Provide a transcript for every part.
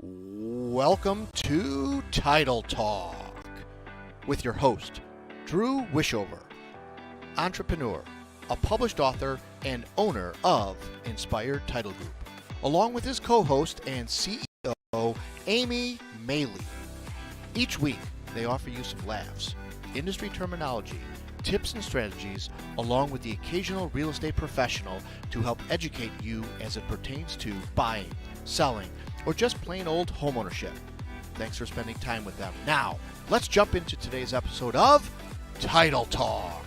Welcome to Title Talk with your host, Drew Wishover, entrepreneur, a published author, and owner of Inspired Title Group, along with his co-host and CEO, Amy Maley. Each week, they offer you some laughs, industry terminology, tips and strategies, along with the occasional real estate professional to help educate you as it pertains to buying, selling, or just plain old homeownership. Thanks for spending time with them. Now, let's jump into today's episode of Title Talk.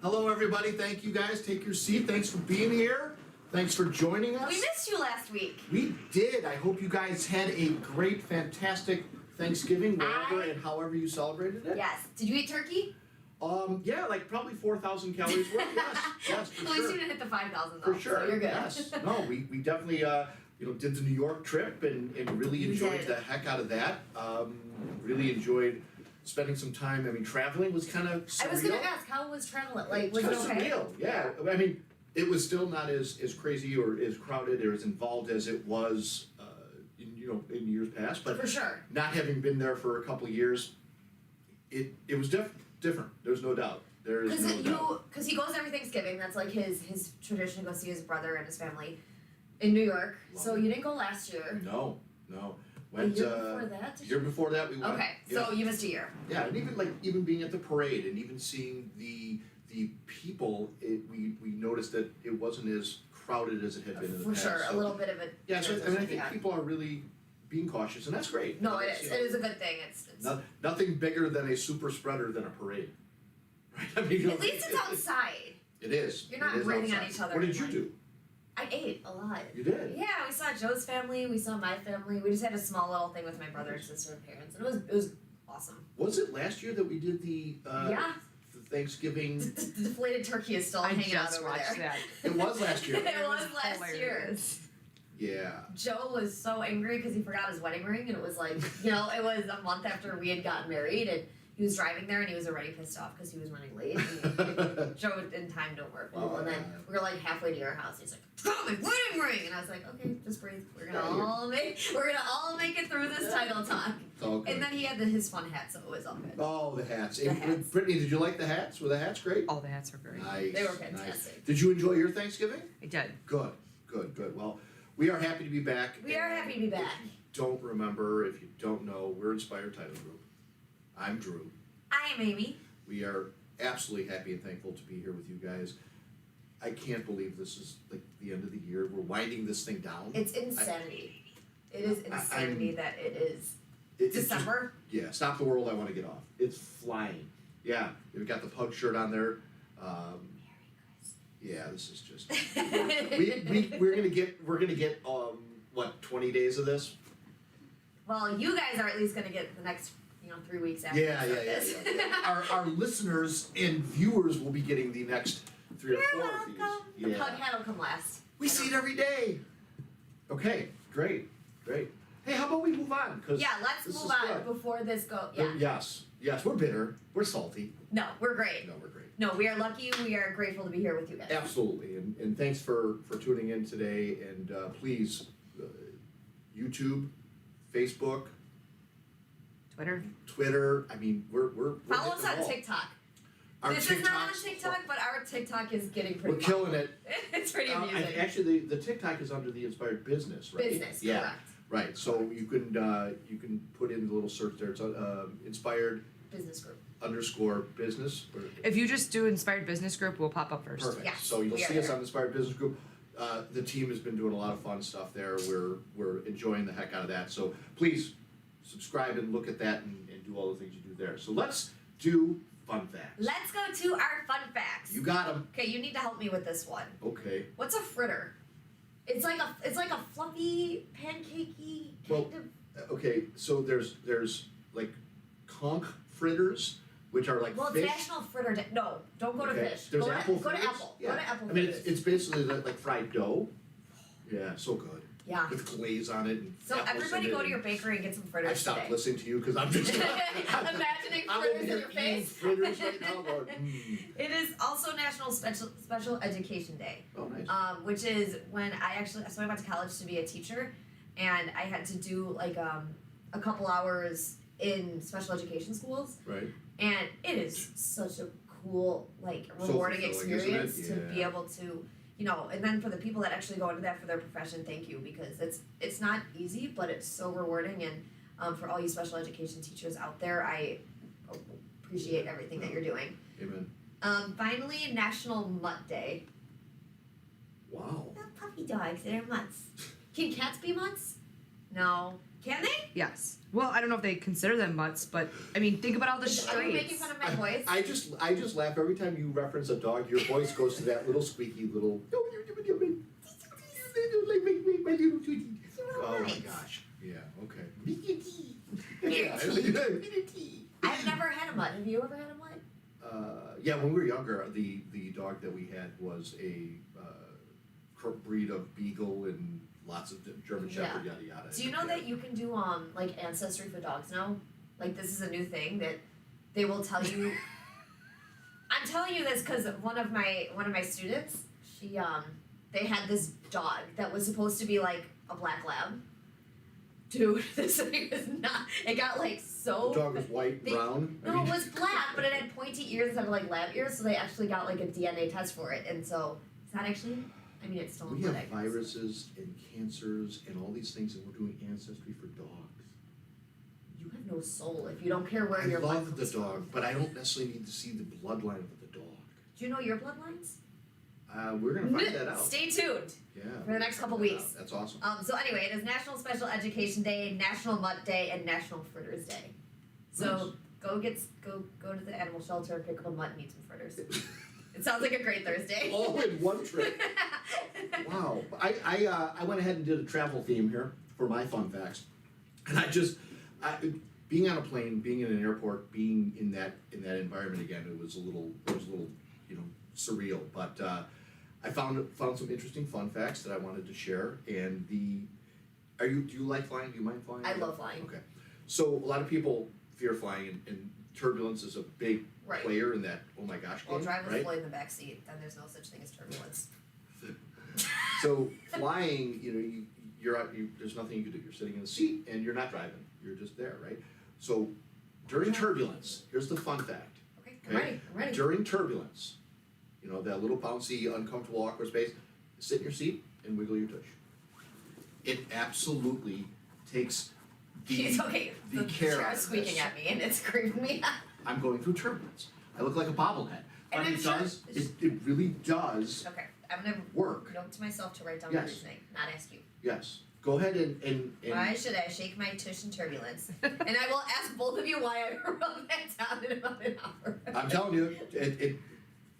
Hello, everybody. Thank you, guys. Take your seat. Thanks for being here. Thanks for joining us. We missed you last week. We did. I hope you guys had a great, fantastic Thanksgiving, wherever and however you celebrated it. Yes. Did you eat turkey? Yeah, like probably 4,000 calories worth. Yes, for At least sure. you didn't hit the 5,000 For sure. So you're good. Yes. No, we definitely did the New York trip and really enjoyed the heck out of that. Really enjoyed spending some time. I mean, traveling was kind of surreal. I was gonna ask, how was traveling? Like, was it Kind of okay? surreal. Yeah. I mean, it was still not as crazy or as crowded or as involved as it was in years past. But For sure. not having been there for a couple of years, it was different. There's no doubt. There is no doubt. Because he goes every Thanksgiving. That's like his tradition to go see his brother and his family in New York. Love So it. you didn't go last year. No. The year before that? Year before that we went. Okay, Yeah. so you missed a year. Yeah, and even being at the parade and even seeing the people, we noticed that it wasn't as crowded as it had been in the For past. sure, So, a little bit of it. yeah, so I think people are really being cautious, and that's great. No, it is. It is a good thing. It's Nothing bigger than a super spreader than a parade. Right? I mean, at least it's outside. It is. You're not It is breathing on outside. each other What did you anymore. do? I ate a lot. You did? Yeah, we saw Joe's family, we saw my family. We just had a small little thing with my brother and sister and parents, and it was awesome. Was it last year that we did the Yeah. the Thanksgiving? The deflated turkey is still I hanging out just over watched there. that. It was last year. It was last hilarious. year. Yeah. Joe was so angry because he forgot his wedding ring, and it was like, it was a month after we had gotten married, and he was driving there, and he was already pissed off because he was running late. And Joe and time don't work well, and then we were like halfway to our house. And he's like, "Forgot my wedding ring," and I was like, "Okay, just breathe. We're gonna all make it through this title talk." Okay. And then he had his fun hat, so it was all good. Oh, the hats. The hats. Brittany, did you like the hats? Were the hats great? All the hats were great. Nice. They were Nice. fantastic. Did you enjoy your Thanksgiving? I did. Good. Well, we are happy to be back. We are happy to be back. If you don't remember, if you don't know, we're Inspired Title Group. I'm Drew. I am Amy. We are absolutely happy and thankful to be here with you guys. I can't believe this is like the end of the year. We're winding this thing down. It's insanity. It is insanity that it is It's just- December. yeah, stop the world. I want to get off. It's flying. Yeah, we've got the pug shirt on there. Yeah, this is just. we're gonna get 20 days of this. Well, you guys are at least gonna get the next 3 weeks after Yeah. this. Our listeners and viewers will be getting the next 3 or You're 4 of welcome. these. The pug hat will come last. We see it every day. Okay, great. Hey, how about we move on? Yeah, let's this move is on good. before this go. Yeah. Yes, we're bitter. We're salty. No, we're great. No, we're great. No, we are lucky. We are grateful to be here with you guys. Absolutely, and thanks for tuning in today. And please, YouTube, Facebook, Twitter. I mean, we're Follow us hitting on all. TikTok. Our This is not on TikToks- TikTok, but our TikTok is getting pretty. We're killing it. It's pretty amusing. Actually, the TikTok is under the Inspired Business, right? Business, Yeah. correct. Right. So you can put in the little search there. It's Inspired Business group. _business. If you just do Inspired Business Group, we'll pop up first. Perfect. Yes, So you'll we are see us there. on Inspired Business Group. The team has been doing a lot of fun stuff there. We're enjoying the heck out of that. So please subscribe and look at that and do all the things you do there. So let's do fun facts. Let's go to our fun facts. You got them. Okay, you need to help me with this one. Okay. What's a fritter? It's like a fluffy, pancakey kind Well, of. Okay. So there's like conch fritters, which are like Well, fish. it's National Fritter Day. No, don't go to Okay. fish. There's go apple to, go to fritters. apple. Yeah. Go to apple I mean, fritters. it's basically like fried dough. Yeah, so good. Yeah. With glaze on it. And So apples everybody in it go to and your bakery and get some fritters I stopped today. listening to you because I'm just Imagining I'm fritters over in here your eating face. fritters right now going, It is also National Special Education Day, Oh, nice. which is when so I went to college to be a teacher, and I had to do like a couple hours in special education schools, Right. and it is such a cool, like, So rewarding fulfilling, isn't it? experience to be Yeah. able to, you know, and then for the people that actually go into that for their profession, thank you, because it's not easy, but it's so rewarding, and for all you special education teachers out there, I appreciate everything that you're doing. Amen. Finally, National Mutt Day. Wow. Not puppy dogs, they're mutts. Can cats be mutts? No. Can they? Yes. Well, I don't know if they consider them mutts, but I mean, think about all the Are you making strays. fun of my voice? I just laugh every time you reference a dog. Your voice goes to that little squeaky little. Oh my gosh. Yeah. Okay. Yeah. I've never had a mutt. Have you ever had a mutt? Yeah. When we were younger, the dog that we had was a breed of beagle and lots of German Shepherd, yada yada. Do you know that you can do like ancestry for dogs now? Like, this is a new thing that they will tell you. I'm telling you this because one of my students, she they had this dog that was supposed to be like a black lab. Dude, this thing was not. It got like so. The dog was white, brown. No, it was black, but it had pointy ears instead of like lab ears, so they actually got like a DNA test for it, and so it's not actually. I mean, it's still. We have viruses and cancers and all these things, and we're doing ancestry for dogs. You have no soul if you don't care where I your blood love the comes from. dog, but I don't necessarily need to see the bloodline of the dog. Do you know your bloodlines? We're gonna find that out. Stay tuned Yeah. for the next couple find that weeks. out. That's awesome. So anyway, it is National Special Education Day, National Mutt Day, and National Fritters Day. So go to the animal shelter, pick up a mutt, and eat some fritters. It sounds like a great Thursday. All in one trip. Wow. I went ahead and did a travel theme here for my fun facts, and being on a plane, being in an airport, being in that environment again, it was a little surreal. But I found some interesting fun facts that I wanted to share. And do you like flying? Do you mind flying? I love flying. Okay. So a lot of people fear flying, and turbulence is a big player in that. Oh my gosh! Well, game, driver's right? floyd in the back seat, then there's no such thing as turbulence. So flying, there's nothing you can do. You're sitting in the seat and you're not driving. You're just there, right? So during turbulence, here's the fun fact. Okay, I'm ready. During turbulence, that little bouncy, uncomfortable, awkward space, sit in your seat and wiggle your tush. It absolutely takes It's okay. the The care out chair's of squeaking this. at me and it's creeping me out. I'm going through turbulence. I look like a bobblehead. And But I'm it sure- does, it really does Okay, I'm gonna work. note to myself to write down Yes. everything, not ask you. Yes. Go ahead and Why should I shake my tush in turbulence? And I will ask both of you why I wrote that down in about an hour. I'm telling you,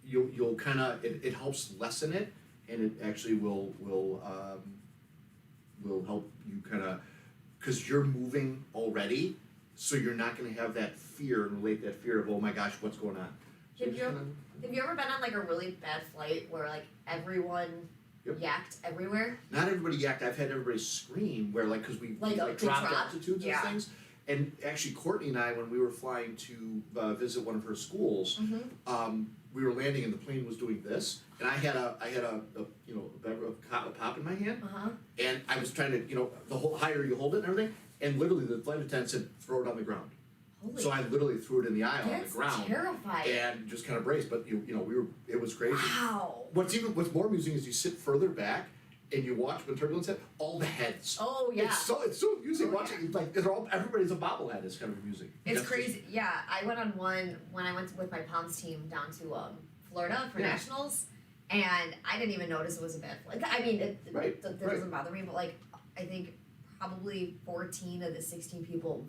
you'll kind of it helps lessen it, and it actually will help you kind of because you're moving already, so you're not going to have that fear and relate that fear of oh my gosh, what's going on. So Have just you kinda- Have you ever been on like a really bad flight where like everyone Yep. yacked everywhere? Not everybody yacked. I've had everybody scream where because we Like a big dropped drop? altitudes Yeah. and things. And actually, Courtney and I, when we were flying to visit one of her schools, we were landing and the plane was doing this, and I had a pop in my hand, and I was trying to the whole higher you hold it and everything, and literally the flight attendant said throw it on the ground. Holy, So I literally threw it in the aisle on the that's ground terrifying. and just kind of braced. But it was crazy. Wow. What's more amusing is you sit further back and you watch when turbulence hit all the heads. Oh yeah. It's so amusing Oh, watching. yeah. Like everybody's a bobblehead. It's kind of amusing. It's That's crazy. Yeah, I went on one when I went with my Palms team down to Florida for Yeah. nationals, and I didn't even notice it was a bad flight. I mean, that doesn't bother me, but like I think probably 14 of the 16 people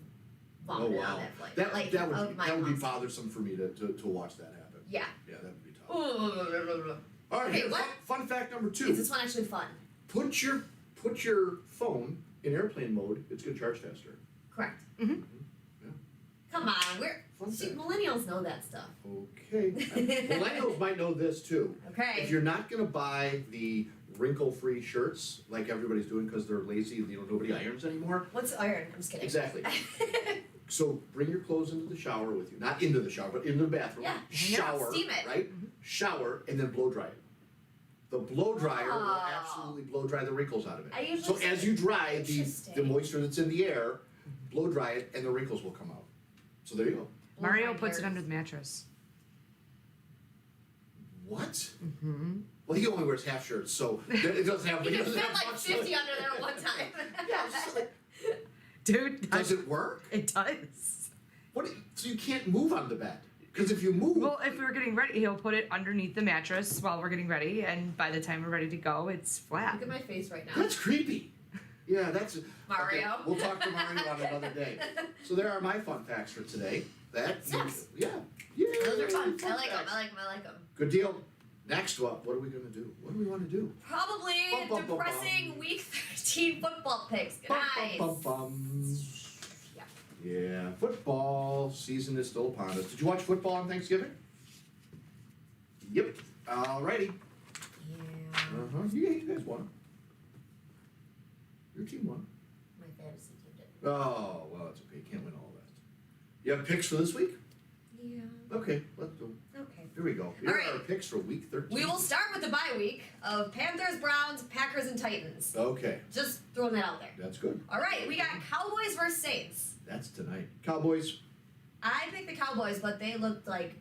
Oh vomited wow. on that flight. That like, that of would my that would be Palms team. bothersome for me to watch that happen. Yeah. Yeah, that would be tough. Ooh. All right. Hey, Here's what? Fun fact number 2. Is this one actually fun? Put your phone in airplane mode. It's gonna charge faster. Correct. Mhm. Yeah. Come on, we're Fun fact. millennials know that stuff. Okay. Millennials might know this too. Okay. If you're not gonna buy the wrinkle-free shirts like everybody's doing because they're lazy and nobody irons anymore. What's iron? I'm just kidding. Exactly. So bring your clothes into the shower with you. Not into the shower, but into the bathroom. Yeah. Shower, Steam it. right? Shower, and then blow dry it. The blow dryer will Oh. absolutely blow dry the wrinkles out of it. I usually So as you dry the Interesting. moisture that's in the air, blow dry it, and the wrinkles will come out. So there you go. Mario puts it under the mattress. What? Mm-hmm. Well, he only wears half shirts, so it doesn't have. You he can doesn't fit have like much 50 under there at one time. Yeah, it's just like, Dude, does it work? It does. What? So you can't move on the bed because if you move, Well, if we're getting ready, he'll put it underneath the mattress while we're getting ready, and by the time we're ready to go, it's flat. Look at my face right now. that's creepy. Yeah, that's Mario. Okay, we'll talk to Mario on another day. So there are my fun facts for today. Yes. Yeah. Those are fun. Fun I like them. facts. I like them. Good deal. Next, what are we gonna do? What do we want to do? Probably Bum, bum, bum, depressing bum. week 13 football picks. Bum, Nice. bum, bum, bum. Yeah. Yeah, football season is still upon us. Did you watch football on Thanksgiving? Yep. Alrighty. Yeah. You guys won. Your team won. My fantasy team did. Oh, well, that's okay. You can't win all that. You have picks for this week? Yeah. Okay, let's go. Okay. Here we go. Here All are right. our picks for week 13. We will start with the bye week of Panthers, Browns, Packers, and Titans. Okay, Just throwing that out there. that's good. All right, we got Cowboys versus Saints. That's tonight. Cowboys. I picked the Cowboys, but they looked like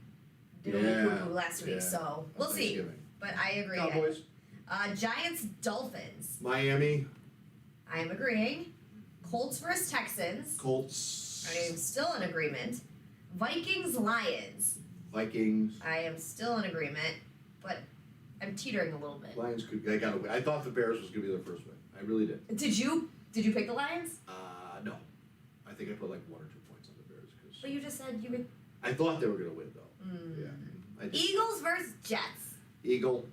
Yeah, doodle last week, yeah. so we'll see. Thanksgiving. But I agree. Cowboys. Giants, Dolphins. Miami. I am agreeing. Colts versus Texans. Colts. I am still in agreement. Vikings, Lions. Vikings. I am still in agreement, but I'm teetering a little bit. Lions could. I got to win. I thought the Bears was going to be their first win. I really did. Did you pick the Lions? No. I think I put like 1 or 2 points on the Bears because But you just said you would. I thought they were going to win though. Mm. Yeah. I did. Eagles versus Jets. Eagle.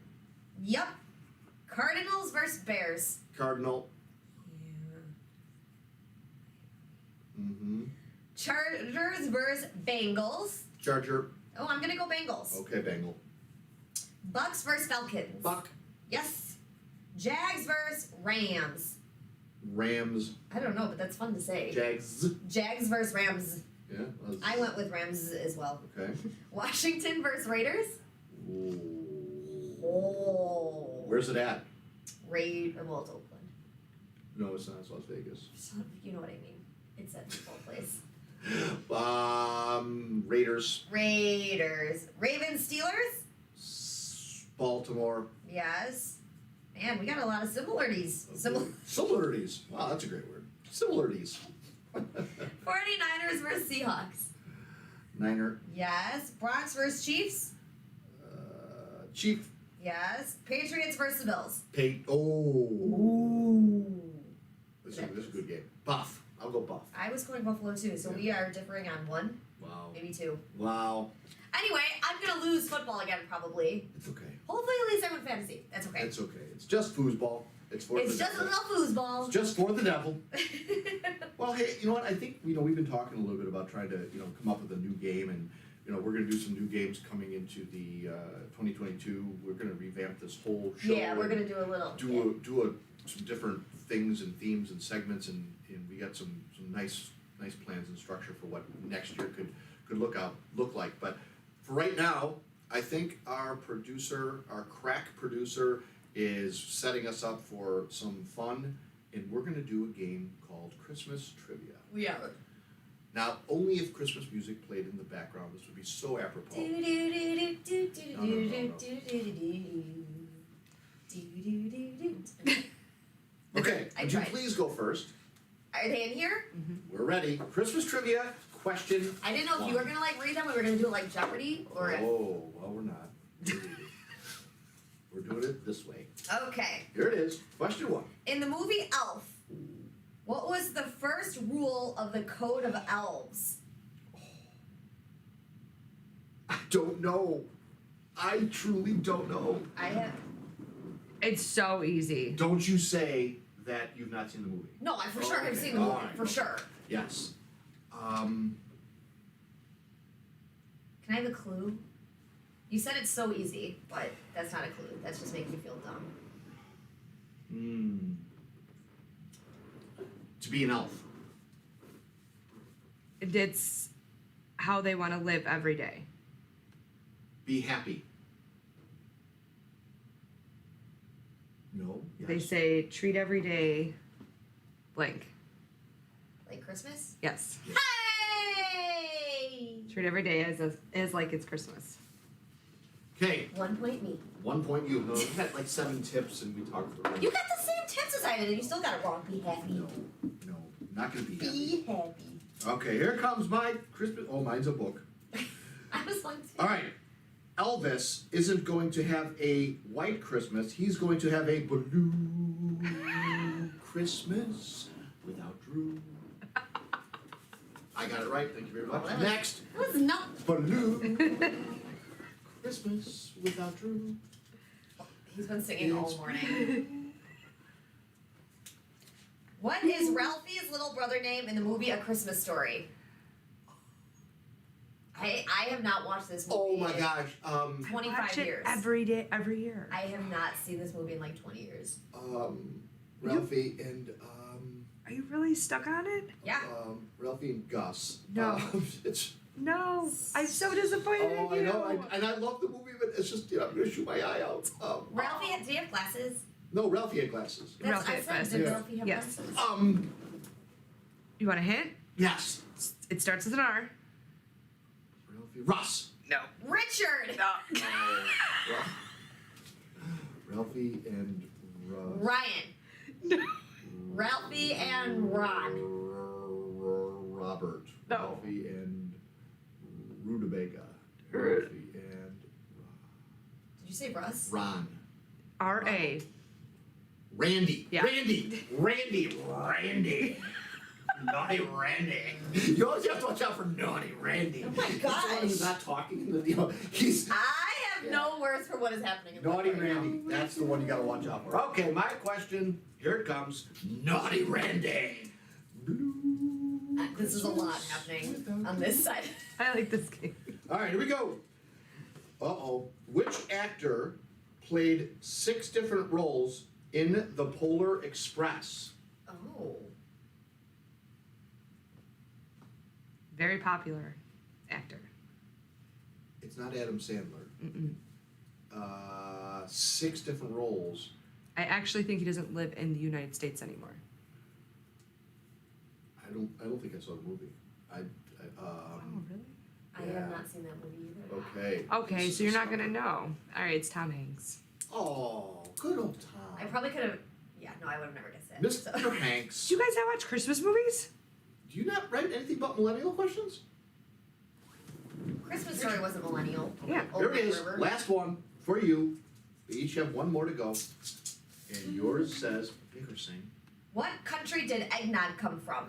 Yep. Cardinals versus Bears. Cardinal. Yeah. Mm-hmm. Chargers versus Bengals. Charger. Oh, I'm gonna go Bengals. Okay, Bengal. Bucks versus Falcons. Buck. Yes. Jags versus Rams. Rams. I don't know, but that's fun to say. Jags. Jags versus Rams. Yeah. I went with Rams as well. Okay. Washington versus Raiders. Ooh. Oh. Where's it at? Well, it's Oakland. No, it's not. It's Las Vegas. You know what I mean. It's that football place. Raiders. Raiders. Ravens, Steelers. Baltimore. Yes. Man, we got a lot of similarities. Similarities. Wow, that's a great word. Similarities. 49ers versus Seahawks. Niner. Yes. Bronx versus Chiefs. Chief. Yes. Patriots versus Bills. Oh. Ooh. This is a good game. Buff. I'll go Buff. I was going Buffalo too, so we are differing on 1, Wow. maybe 2. Wow. Anyway, I'm gonna lose football again probably. It's okay. Hopefully at least I win fantasy. That's okay. It's okay. It's just foosball. It's for It's the just a devil. little foosball. It's just for the devil. Well, hey, you know what? I think we've been talking a little bit about trying to come up with a new game, and we're going to do some new games coming into the 2022. We're going to revamp this whole show. Yeah, we're gonna do a little. Some different things and themes and segments, and we got some nice plans and structure for what next year could look like. But for right now, I think our crack producer, is setting us up for some fun, and we're going to do a game called Christmas Trivia. We are. Now, only if Christmas music played in the background, this would be so apropos. Okay, I would you tried. please go first? Are they in here? We're ready. Christmas Trivia, question I didn't know if you were gonna read them. We were gonna do it like Jeopardy or. Oh, well, we're not. We're doing it this way. Okay. Here it is. Question 1. In the movie Elf, what was the first rule of the Code of Elves? I don't know. I truly don't know. I have. It's so easy. Don't you say that you've not seen the movie. No, I for sure have Okay, seen the movie. alright, For okay. sure. Yes. Can I have a clue? You said it's so easy, but that's not a clue. That's just making me feel dumb. To be an elf. It's how they want to live every day. Be happy. No. Yes. They say treat every day blank. Like Christmas? Yes. Yes. Hey! Treat every day as like it's Christmas. Okay. 1 point me. 1 point you. No, we had like 7 tips and we talked for You got the same tips as I did, and you still got it wrong. Be happy. No, not gonna be happy. Be happy. Okay, here comes my Christmas. Oh, mine's a book. I was like, All right. Elvis isn't going to have a white Christmas. He's going to have a blue Christmas without Drew. I got it right. Thank you very much. Well, Next. that was not. Blue Christmas without Drew. He's been singing all morning. What is Ralphie's little brother name in the movie A Christmas Story? I have not watched this movie. Oh my in gosh. 25 Watch it years. every day, every year. I have not seen this movie in like 20 years. Ralphie and Are you really stuck on it? Yeah. Ralphie and Gus. No. It's. No, I'm so disappointed Oh, in I you. know, and I love the movie, but it's just, I'm gonna shoot my eye out. Ralphie, did he have glasses? No, Ralphie had glasses. Ralphie I had said, glasses. did Yeah. Ralphie have Yes. glasses? You want a hint? Yes. It starts with an R. Ralphie. Russ. No. Richard! Ralphie and Ryan. No. Ralphie and Ron. Robert. No. Ralphie and Rutabaga. Ralphie and Did you say Russ? Ron. R-A. Randy. Yeah. Randy. Naughty Randy. You always have to watch out for Naughty Randy. Oh my He's the one who's gosh. not talking. He's I have no words for what is happening in Naughty life right now. Randy. That's the one you gotta watch out for. Okay, my question. Here it comes. Naughty Randy. This is a lot happening on this side. I like this game. All right, here we go. Uh-oh. Which actor played 6 different roles in The Polar Express? Oh. Very popular actor. It's not Adam Sandler. Mm-mm. 6 different roles. I actually think he doesn't live in the United States anymore. I don't think I saw the movie. Oh, really? I Yeah. have not seen that movie either. Okay. Okay, so you're not gonna know. All right, it's Tom Hanks. Oh, good old I Tom. probably could have. Yeah, no, I would have never guessed that. Mr. So. Hanks. Do you guys not watch Christmas movies? Do you not write anything but millennial questions? Christmas Story wasn't millennial. Yeah. Here Old it is. River. Last one for you. We each have one more to go. And yours says, pick or sing. What country did eggnog come from?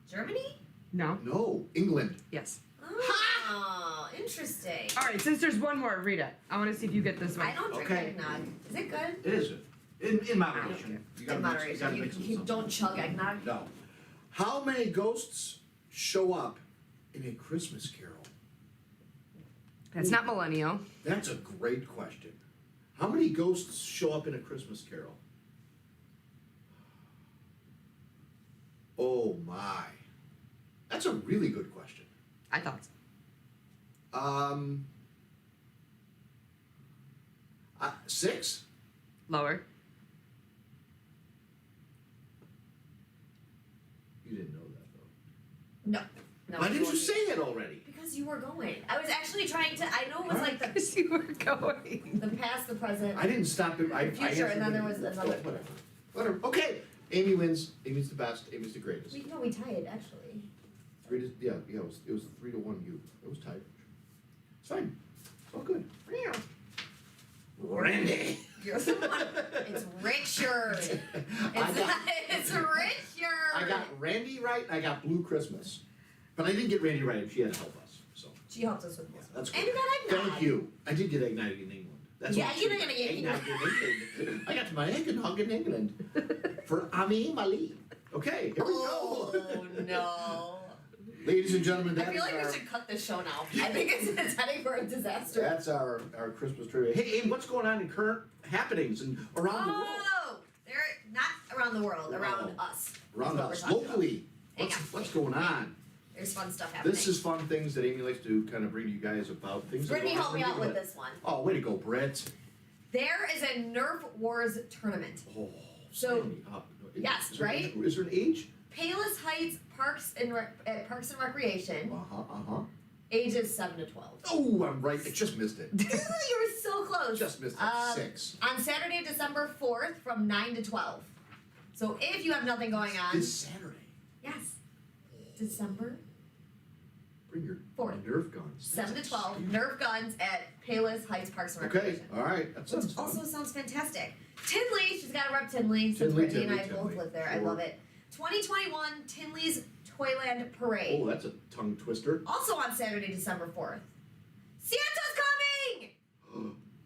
Germany? No. No, England. Yes. Oh, interesting. All right, since there's one more, read it. I want to see if you get this one. I don't drink Okay. eggnog. Is it good? It is good. In moderation. You gotta In mix- moderation. gotta You, mix it with you something. don't chug eggnog? No. How many ghosts show up in A Christmas Carol? That's not millennial. That's a great question. How many ghosts show up in A Christmas Carol? Oh my. That's a really good question. I thought so. 6? Lower. You didn't know that though. No. No. Why didn't you wasn't. say it already? Because you were going. I was actually trying to. I know it was like the Because you were going. past, the present. I didn't stop it. I Future, and then there was answered another- it. Whatever. Okay. Amy wins. Amy's the best. Amy's the greatest. We tied actually. 3 to, yeah, it was 3 to 1 you. It was tight. It's fine. It's all good. Randy. You're the one. It's Richard. It's Richard. I got Randy right and I got Blue Christmas. But I didn't get Randy right and she had to help us. So She helped us with yeah, this. that's And good. you got eggnog. Thank you. I did get eggnog in England. That's Yeah, what you did get eggnog. in England. I got my eggnog in England. For Ami Mali. Okay, here we Oh go. no. Ladies and gentlemen, I that feel is like our, we should cut this show now. I think it's heading for a disaster. that's our Christmas trivia. Hey, Abe, what's going on in current happenings and around the world? Oh, they're not around around the world, around Wow. us. Around That's what us, we're talking locally. Hang What's on. going on? There's fun stuff happening. This is fun things that Amy likes to kind of bring to you guys about things. that Brittany go on. helped me out with this one. Oh, way to go, Brett. There is a Nerf Wars tournament. Oh, So- sign me up. Yes, Is there an right? age- Is there an age? Palos Heights at Parks and Recreation, Uh-huh. ages 7 to 12. Oh, I'm right. I just missed it. You were so close. Just missed it. 6. On Saturday, December 4th from 9 to 12. So if you have nothing going on. This Saturday. Yes. December Bring your 4th. Nerf guns. 7 to That's 12. steep. Nerf guns at Palos Heights Parks and Okay, Recreation. all right. That sounds Which fun. also sounds fantastic. Tinley, she's got to rep Tinley since Tinley, Brittany and I Tinley, both Tinley. live there. I Sure. love it. 2021 Tinley's Toyland Parade. Oh, that's a tongue twister. Also on Saturday, December 4th. Santa's coming!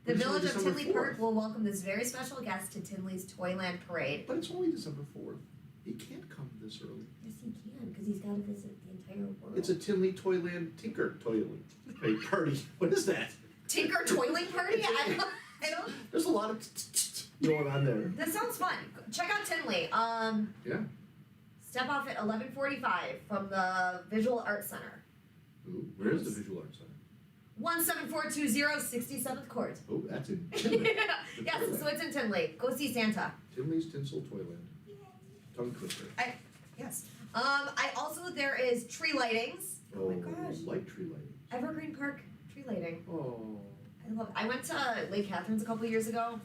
The It's only village of December Tinley 4th. Park will welcome this very special guest to Tinley's Toyland Parade. But it's only December 4th. He can't come this early. Yes, he can, because he's got to visit the entire world. It's a Tinley Toyland Tinker Toyland party. What is that? Tinker Toiling Party? I don't. There's a lot of going on there. That sounds fun. Check out Tinley. Yeah. Step off at 11:45 from the Visual Arts Center. Ooh, where is the Visual Arts Center? 17420 67th Court. Oh, that's in Tinley. Yes, so it's in Tinley. Go see Santa. Tinley's Tinsel Toyland. Tongue twister. Yes. I also there is tree lightings. Oh my gosh. Like tree lighting. Evergreen Park tree lighting. Oh. I love it. I went to Lake Catherine's a couple years ago.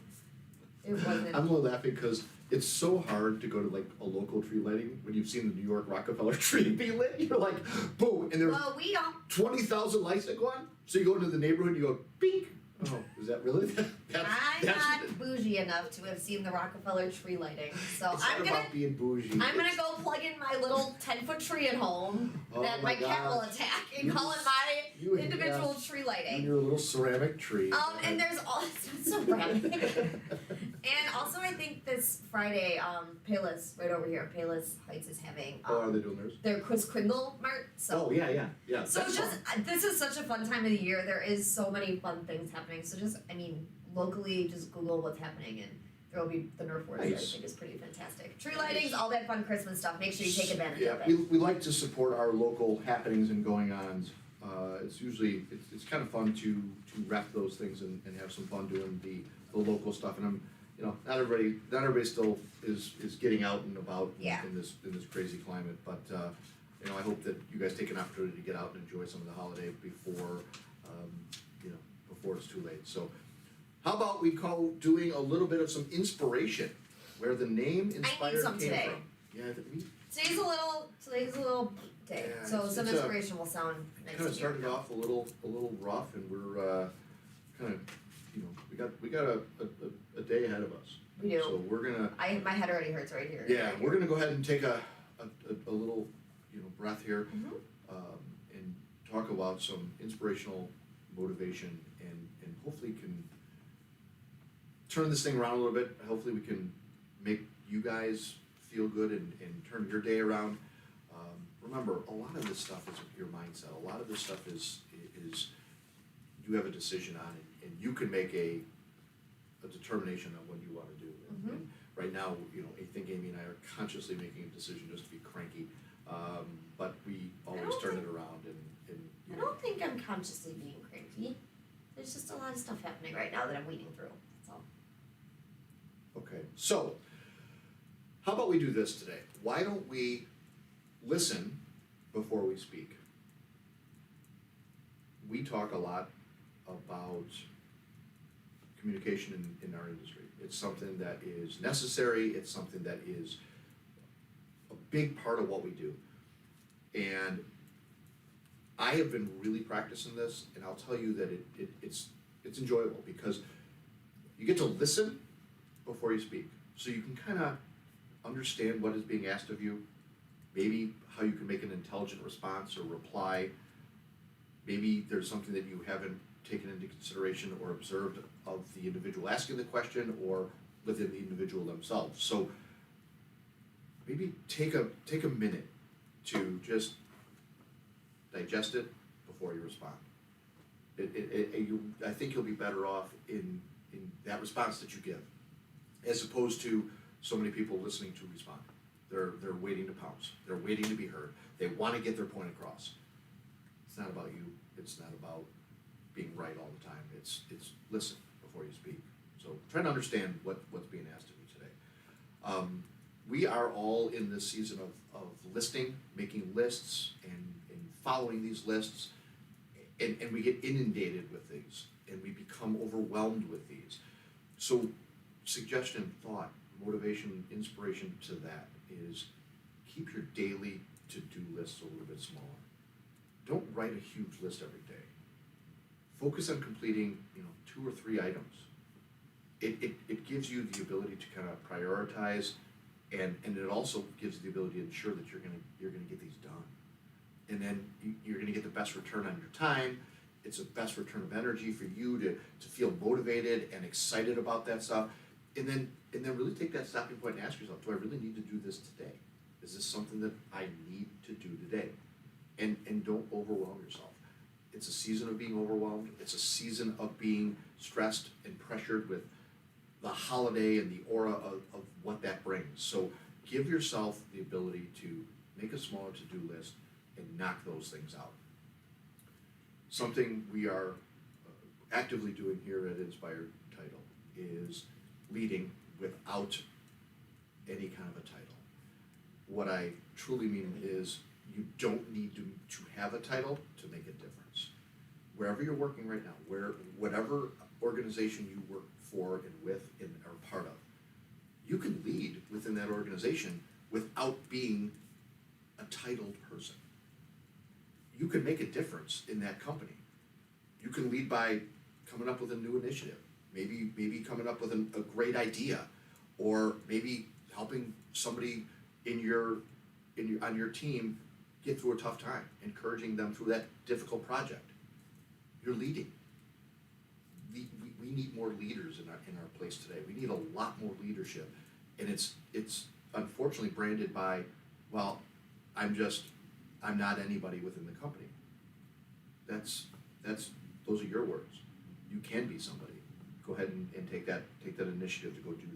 It wasn't. I'm only laughing because it's so hard to go to like a local tree lighting when you've seen the New York Rockefeller tree be lit. You're like, boom, and there's Well, we don't. 20,000 lights that go on. So you go into the neighborhood and you go, bink. Oh, is that really? I'm not bougie enough to have seen the Rockefeller tree lighting, so It's I'm not gonna. about being bougie. I'm gonna go plug in my little 10-foot tree at home Oh that my my cat will gosh. attack and You call it s- my you individual have- tree In lighting. your little ceramic tree. And there's all so rad. And also, I think this Friday, Palos, right over here, Palos Heights is having Oh, are they doing theirs? their Chris Kringle Mart. So, Oh, yeah. so That's just fun. this is such a fun time of the year. There is so many fun things happening. So just, I mean, locally, just Google what's happening, and there will be the Nerf Wars. That I Nice. think is pretty fantastic. Tree lightings, all that fun Christmas stuff. Make sure you take advantage Yeah, of we, it. we like to support our local happenings and going ons. It's usually, it's kind of fun to rep those things and have some fun doing the local stuff. And I'm, not everybody still is getting out and about Yeah. in this crazy climate. But, I hope that you guys take an opportunity to get out and enjoy some of the holiday before it's too late. So how about we call doing a little bit of some inspiration, where the name inspired some came today. from. Yeah, Today's a little day, Yeah, so it's some a- inspiration will sound nice. kind of to hear. started off a little rough, and we're kind of we got a day ahead of us. We do. So we're gonna My head already hurts right here. yeah we're gonna go ahead and take a little breath here, Mhm. and talk about some inspirational motivation, and hopefully can turn this thing around a little bit. Hopefully we can make you guys feel good and turn your day around. Remember, a lot of this stuff is your mindset. A lot of this stuff is you have a decision on it, and you can make a determination on what you want to do. And right now, I think Amy and I are consciously making a decision just to be cranky, but we always turn it around and I don't think I'm consciously being cranky. There's just a lot of stuff happening right now that I'm weeding through. That's all. Okay, so how about we do this today? Why don't we listen before we speak? We talk a lot about communication in our industry. It's something that is necessary, it's something that is a big part of what we do. And I have been really practicing this, and I'll tell you that it's enjoyable because you get to listen before you speak. So you can kind of understand what is being asked of you, maybe how you can make an intelligent response or reply. Maybe there's something that you haven't taken into consideration or observed of the individual asking the question or within the individual themselves. So maybe take a minute to just digest it before you respond. I think you'll be better off in that response that you give, as opposed to so many people listening to respond. They're waiting to pounce. They're waiting to be heard. They want to get their point across. It's not about you. It's not about being right all the time. It's listen before you speak. So try to understand what's being asked of you today. We are all in this season of listing, making lists, and following these lists, and we get inundated with these, and we become overwhelmed with these. So suggestion, thought, motivation, inspiration to that is keep your daily to-do lists a little bit smaller. Don't write a huge list every day. Focus on completing, 2 or 3 items. It gives you the ability to kind of prioritize, and it also gives you the ability to ensure that you're gonna get these done. And then you're gonna get the best return on your time. It's the best return of energy for you to feel motivated and excited about that stuff. And then really take that stopping point and ask yourself, do I really need to do this today? Is this something that I need to do today? And don't overwhelm yourself. It's a season of being overwhelmed. It's a season of being stressed and pressured with the holiday and the aura of what that brings. So give yourself the ability to make a smaller to-do list and knock those things out. Something we are actively doing here at Inspired Title is leading without any kind of a title. What I truly mean is you don't need to have a title to make a difference. Wherever you're working right now, whatever organization you work for and with and are part of, you can lead within that organization without being a titled person. You can make a difference in that company. You can lead by coming up with a new initiative, maybe coming up with a great idea, or maybe helping somebody on your team get through a tough time, encouraging them through that difficult project. You're leading. We need more leaders in our place today. We need a lot more leadership, and it's unfortunately branded by, well, I'm not anybody within the company. Those are your words. You can be somebody. Go ahead and take that initiative to go do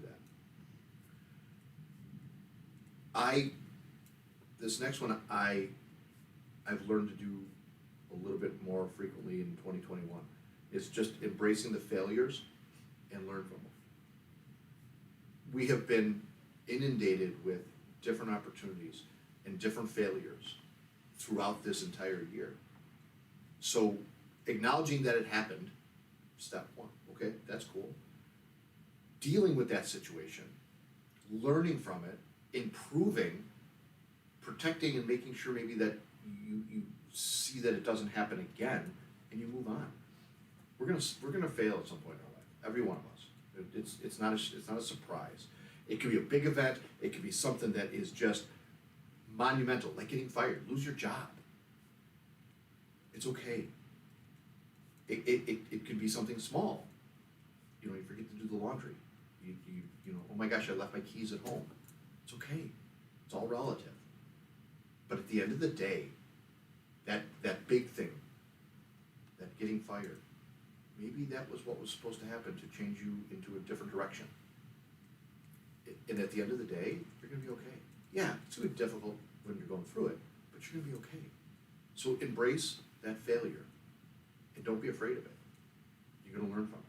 that. This next one I've learned to do a little bit more frequently in 2021. It's just embracing the failures and learn from them. We have been inundated with different opportunities and different failures throughout this entire year. So acknowledging that it happened, step 1, okay, that's cool. Dealing with that situation, learning from it, improving, protecting and making sure maybe that you see that it doesn't happen again, and you move on. We're gonna fail at some point in our life, every one of us. It's not a surprise. It could be a big event. It could be something that is just monumental, like getting fired, lose your job. It's okay. It could be something small. You forget to do the laundry. Oh my gosh, I left my keys at home. It's okay. It's all relative. But at the end of the day, that big thing, that getting fired, maybe that was what was supposed to happen to change you into a different direction. And at the end of the day, you're going to be okay. Yeah, it's going to be difficult when you're going through it, but you're going to be okay. So embrace that failure, and don't be afraid of it. You're going to learn from it.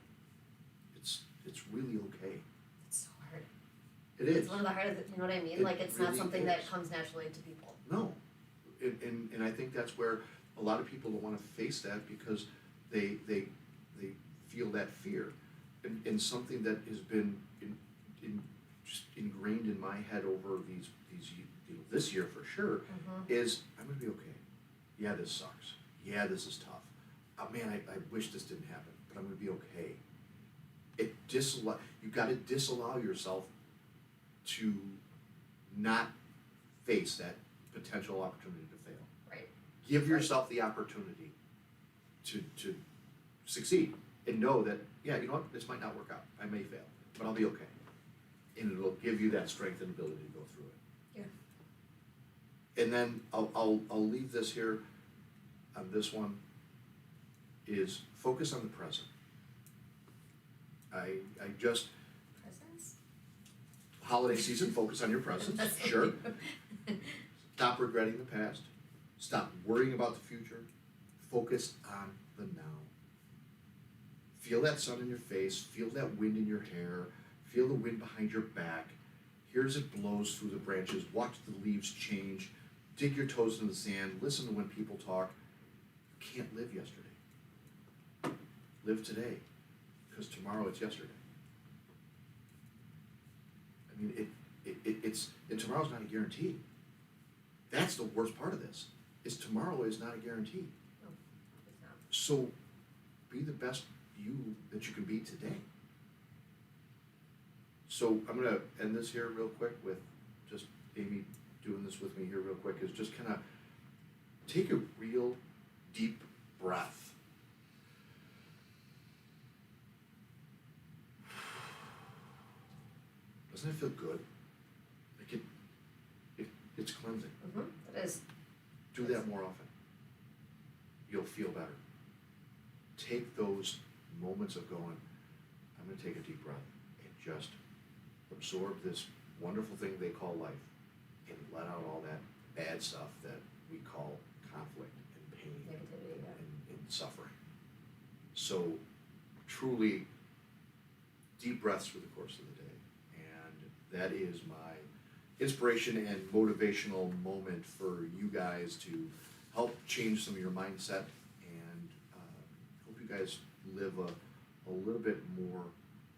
It's really okay. It's so hard. It is. It's one of the hardest, you know what I mean? It Like, it's not really something that is. comes naturally to people. No, and I think that's where a lot of people don't want to face that because they feel that fear, and something that has been just ingrained in my head over these this year for sure is I'm gonna be okay. Yeah, this sucks. Yeah, this is tough. Oh man, I wish this didn't happen, but I'm gonna be okay. You got to disallow yourself to not face that potential opportunity to fail. Right. Give yourself the opportunity to succeed and know that, yeah, you know what, this might not work out. I may fail, but I'll be okay. And it'll give you that strength and ability to go through it. Yeah. And then I'll leave this here on this one is focus on the present. I just Presence? holiday season, focus on your presents, sure. Stop regretting the past. Stop worrying about the future. Focus on the now. Feel that sun in your face. Feel that wind in your hair. Feel the wind behind your back. Hear as it blows through the branches. Watch the leaves change. Dig your toes in the sand. Listen to when people talk. You can't live yesterday. Live today, because tomorrow it's yesterday. I mean, and tomorrow's not a guarantee. That's the worst part of this, is tomorrow is not a guarantee. No, it's not. So, be the best you that you can be today. So, I'm gonna end this here real quick with just Amy doing this with me here real quick, is just kind of take a real deep breath. Doesn't it feel good? Like it's cleansing. It is. Do that more often. You'll feel better. Take those moments of going, I'm going to take a deep breath and just absorb this wonderful thing they call life and let out all that bad stuff that we call conflict and pain Negativity, yeah. and suffering. So truly deep breaths through the course of the day. And that is my inspiration and motivational moment for you guys to help change some of your mindset and help you guys live a little bit more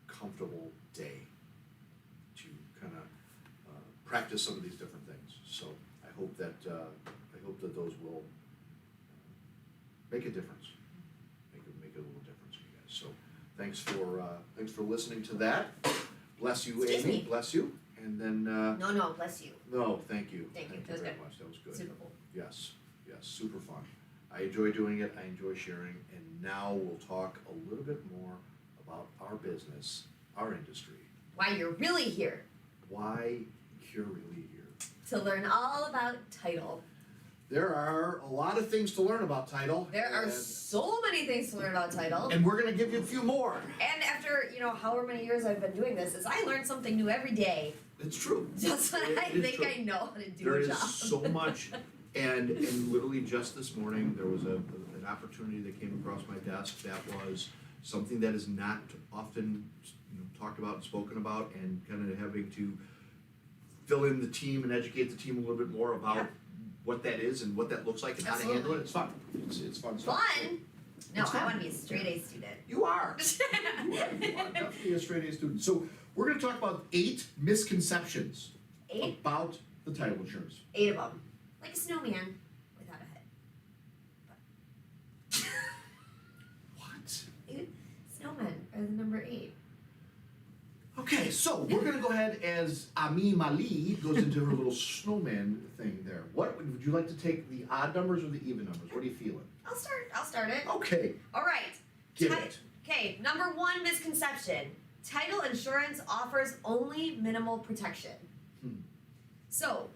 comfortable day to kind of practice some of these different things. So I hope that those will make a difference, make a little difference for you guys. So thanks for listening to that. Bless you, Excuse Amy. me. Bless you. And then No, bless you. no, thank you. Thank you. That you was very good. much. That was good. Super cool. Yes, super fun. I enjoy doing it. I enjoy sharing. And now we'll talk a little bit more about our business, our industry, Why you're really here. why you're really here. To learn all about title. There are a lot of things to learn about title. There are so many things to learn about title. and we're going to give you a few more. And after, however many years I've been doing this, is I learn something new every day. It's true. Just when It I is think true. I know how to do There a is job. so much, and literally just this morning there was an opportunity that came across my desk that was something that is not often talked about and spoken about, and kind of having to fill in the team and educate the team a little bit more about Yeah. what that is and what that looks like and how to handle it. It's fun. It's fun stuff. Fun? No, It's I fun. want to be a straight A student. You are. You are definitely a straight A student. So we're going to talk about 8 misconceptions 8? about the title insurance. 8 of them. Like a snowman without a head. What? Snowmen are the number 8. Okay, so we're gonna go ahead as Ami Mali goes into her little snowman thing there. What would you like to take, the odd numbers or the even numbers? What are you feeling? I'll start it. Okay, All right. give it. Okay, number 1 misconception. Title insurance offers only minimal protection. So,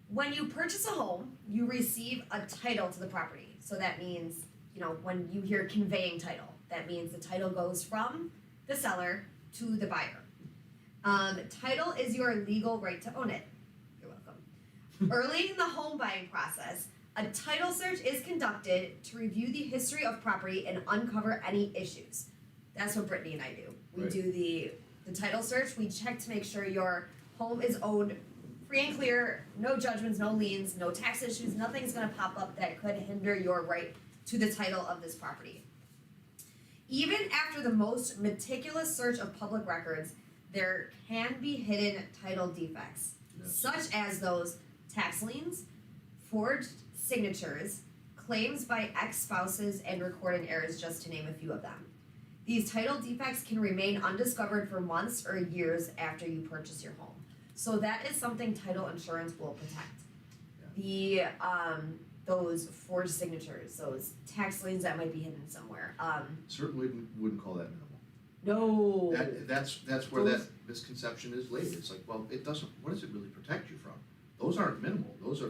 when you purchase a home, you receive a title to the property. So that means, when you hear conveying title, that means the title goes from the seller to the buyer. Title is your legal right to own it. You're welcome. Early in the home buying process, a title search is conducted to review the history of property and uncover any issues. That's what Brittany and I do. We Right. do the title search. We check to make sure your home is owned free and clear, no judgments, no liens, no tax issues, nothing's gonna pop up that could hinder your right to the title of this property. Even after the most meticulous search of public records, there can be hidden title defects, Yes. such as those tax liens, forged signatures, claims by ex-spouses, and recording errors, just to name a few of them. These title defects can remain undiscovered for months or years after you purchase your home. So that is something title insurance will protect. The those forged signatures, those tax liens that might be hidden somewhere. Certainly wouldn't call that minimal. No. That's where that misconception is laid. It's like, well, it doesn't. What does it really protect you from? Those aren't minimal. Those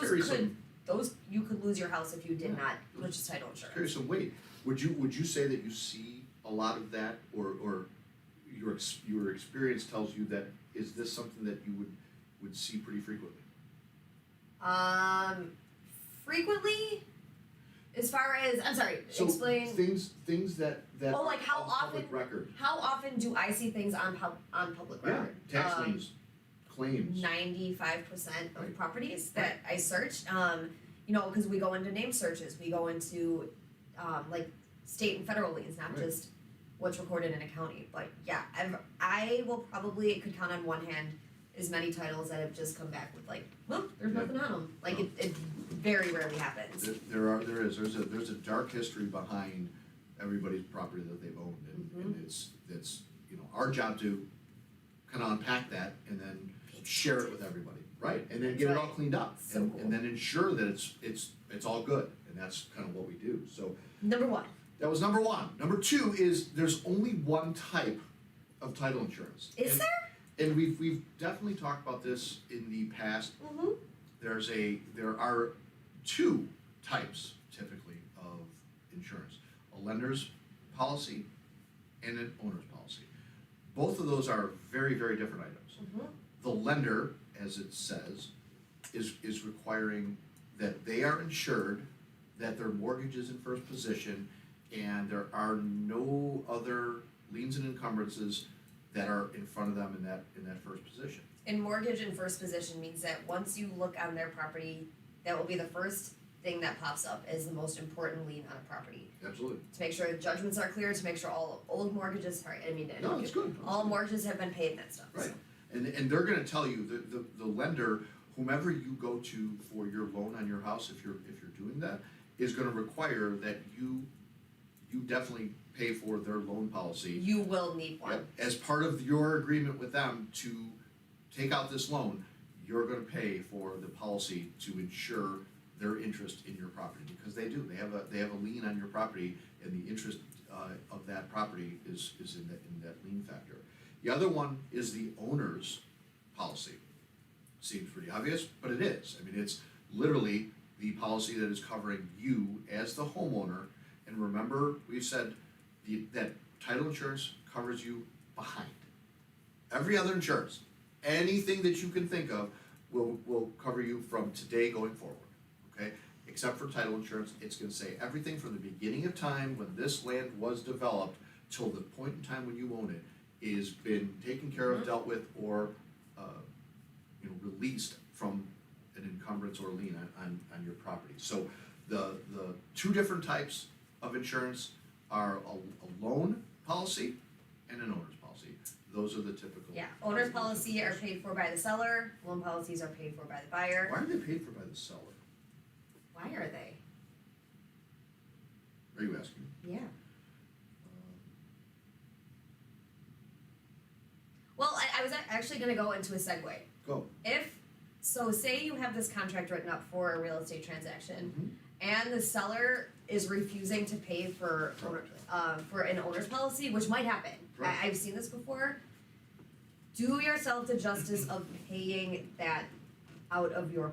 carry some. Those you could lose your house if you did not those purchase title insurance. Carry some weight. Would you say that you see a lot of that, or your experience tells you that is this something that you would see pretty frequently? Frequently, as far as I'm sorry, So explain. things that Oh, like how are on public often- record. How often do I see things on public Yeah, record? tax liens, claims. 95% of Right. properties that I search, because we go into name searches, we go into like state and federal liens, not Right. just what's recorded in a county. But yeah, I will probably could count on one hand as many titles that have just come back with like, well, there's Yeah. nothing on them. Like No. it very rarely happens. There's a dark history behind everybody's property that they've owned, and Mm-hmm. it's our job to kind of unpack that and then share it with everybody, right? And then get it all cleaned up, So and, cool. and then ensure that it's all good, and that's kind of what we do. So Number one. that was number one. Number two is there's only one type of title insurance. Is and, there? And we've definitely talked about this in the past. Mm-hmm. There are two types typically of insurance: a lender's policy and an owner's policy. Both of those are very, very different items. Mm-hmm. The lender, as it says, is requiring that they are insured, that their mortgage is in first position, and there are no other liens and encumbrances that are in front of them in that first position. And mortgage in first position means that once you look on their property, that will be the first thing that pops up as the most important lien on a property. Absolutely. To make sure judgments are clear, to make sure all old mortgages, No, it's good. all mortgages have been paid and that stuff. Right. So. And they're gonna tell you, the lender, whomever you go to for your loan on your house, if you're doing that, is gonna require that you definitely pay for their loan policy. You will need one. Yep. As part of your agreement with them to take out this loan, you're gonna pay for the policy to ensure their interest in your property, because they do. They have a lien on your property, and the interest of that property is in that lien factor. The other one is the owner's policy. Seems pretty obvious, but it is. I mean, it's literally the policy that is covering you as the homeowner. And remember, we've said that title insurance covers you behind. Every other insurance, anything that you can think of, will cover you from today going forward. Okay? Except for title insurance, it's going to say everything from the beginning of time when this land was developed till the point in time when you own it is been taken care of, dealt with, or released from an encumbrance or lien on your property. So the two different types of insurance are a loan policy and an owner's policy. Those are the typical. Yeah. Owner's policy are paid for by the seller. Loan policies are paid for by the buyer. Why are they paid for by the seller? Why are they? Are you asking? Yeah. Well, I was actually going to go into a segue. Go. Say you have this contract written up for a real estate transaction, Mhm. and the seller is refusing to pay for an owner's policy, which might happen. Right. I've seen this before. Do yourself the justice of paying that out of your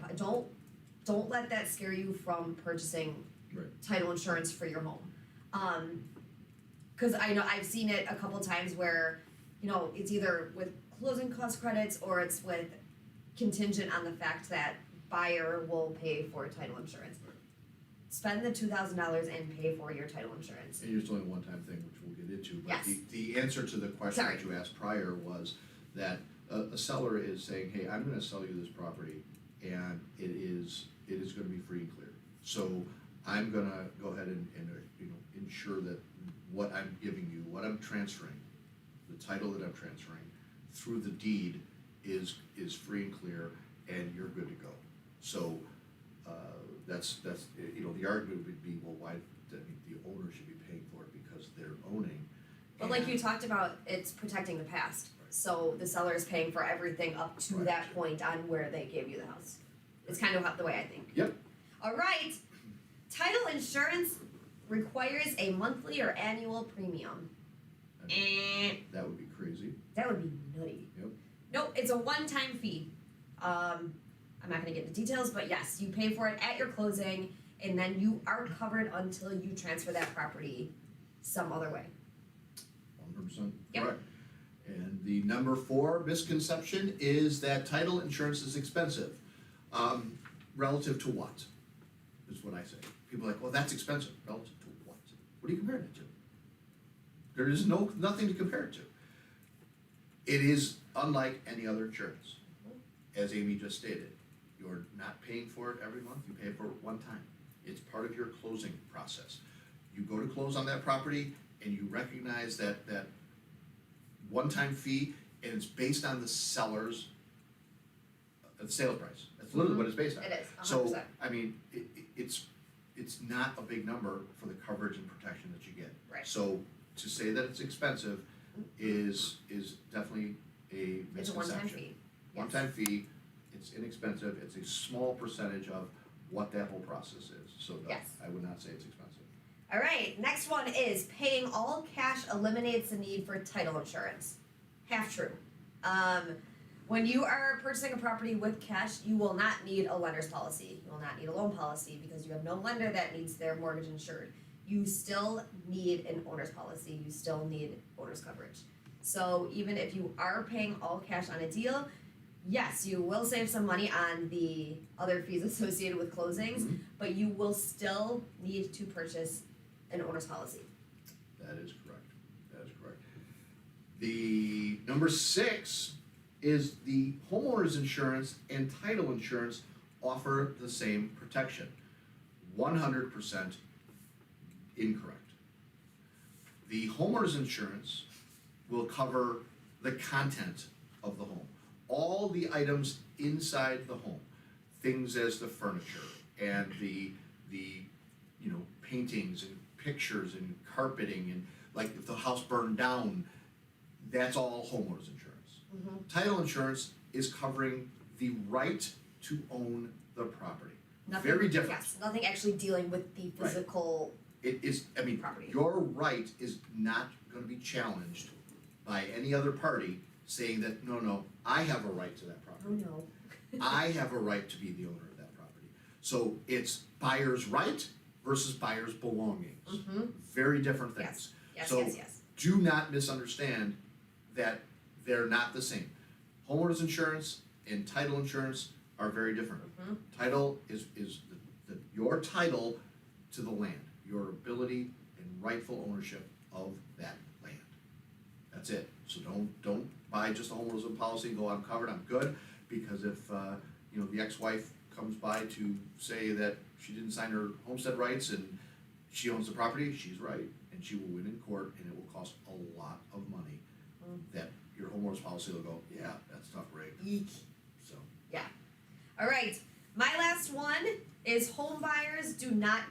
don't let that scare you from purchasing Right. title insurance for your home. Because I know I've seen it a couple times where, it's either with closing cost credits or it's with contingent on the fact that buyer will pay for title insurance. Spend the $2,000 and pay for your title insurance. And it's only a one-time thing, which we'll get into. But Yes. the answer to the question Sorry. that you asked prior was that a seller is saying, hey, I'm gonna sell you this property, and it is gonna be free and clear. So I'm gonna go ahead and ensure that what I'm giving you, what I'm transferring, the title that I'm transferring through the deed is free and clear, and you're good to go. So that's the argument would be, well, why the owner should be paying for it because they're owning. But like you talked about, it's protecting the past. Right. So the seller is paying for everything up to Right. that point on where they gave you the house. It's kind of the way I think. Yep. All right. Title insurance requires a monthly or annual premium. That would be crazy. That would be nutty. Yep. Nope, it's a one-time fee. I'm not gonna get into details, but yes, you pay for it at your closing, and then you are covered until you transfer that property some other way. 100% Yep. correct. And the number 4 misconception is that title insurance is expensive. Relative to what? Is what I say. People are like, well, that's expensive. Relative to what? What are you comparing it to? There is nothing to compare it to. It is unlike any other insurance. As Amy just stated, you're not paying for it every month, you pay for it one time. It's part of your closing process. You go to close on that property and you recognize that one-time fee, and it's based on the seller's sale price. That's literally what it's based on. It is, 100%. So, I mean, it's not a big number for the coverage and protection that you get. Right. So to say that it's expensive is definitely a misconception. It's a one-time fee. Yes. One-time fee, it's inexpensive, it's a small percentage of what that whole process is. So no, Yes. I would not say it's expensive. All right, next one is paying all cash eliminates the need for title insurance. Half true. When you are purchasing a property with cash, you will not need a lender's policy. You will not need a loan policy because you have no lender that needs their mortgage insured. You still need an owner's policy. You still need owner's coverage. So even if you are paying all cash on a deal, yes, you will save some money on the other fees associated with closings, but you will still need to purchase an owner's policy. That is correct. That is correct. The number 6 is the homeowner's insurance and title insurance offer the same protection. 100% incorrect. The homeowner's insurance will cover the content of the home, all the items inside the home, things as the furniture and the paintings and pictures and carpeting, and like if the house burned down, that's all homeowner's insurance. Title insurance is covering the right to own the property. Nothing, Very different. Yes, nothing actually dealing with the physical It is, I mean, property. your right is not gonna be challenged by any other party saying that, no, I have a right to that Oh property. no. I have a right to be the owner of that property. So it's buyer's right versus buyer's belongings. Very different things. Yes, So yes. do not misunderstand that they're not the same. Homeowners insurance and title insurance are very different. Title is your title to the land, your ability and rightful ownership of that land. That's it. So don't buy just a homeowners policy and go, I'm covered, I'm good, because if the ex-wife comes by to say that she didn't sign her homestead rights and she owns the property, she's right, and she will win in court, and it will cost a lot of money. That your homeowners policy will go, yeah, that's tough, Ray. Eek. So All right, my last one is home buyers do not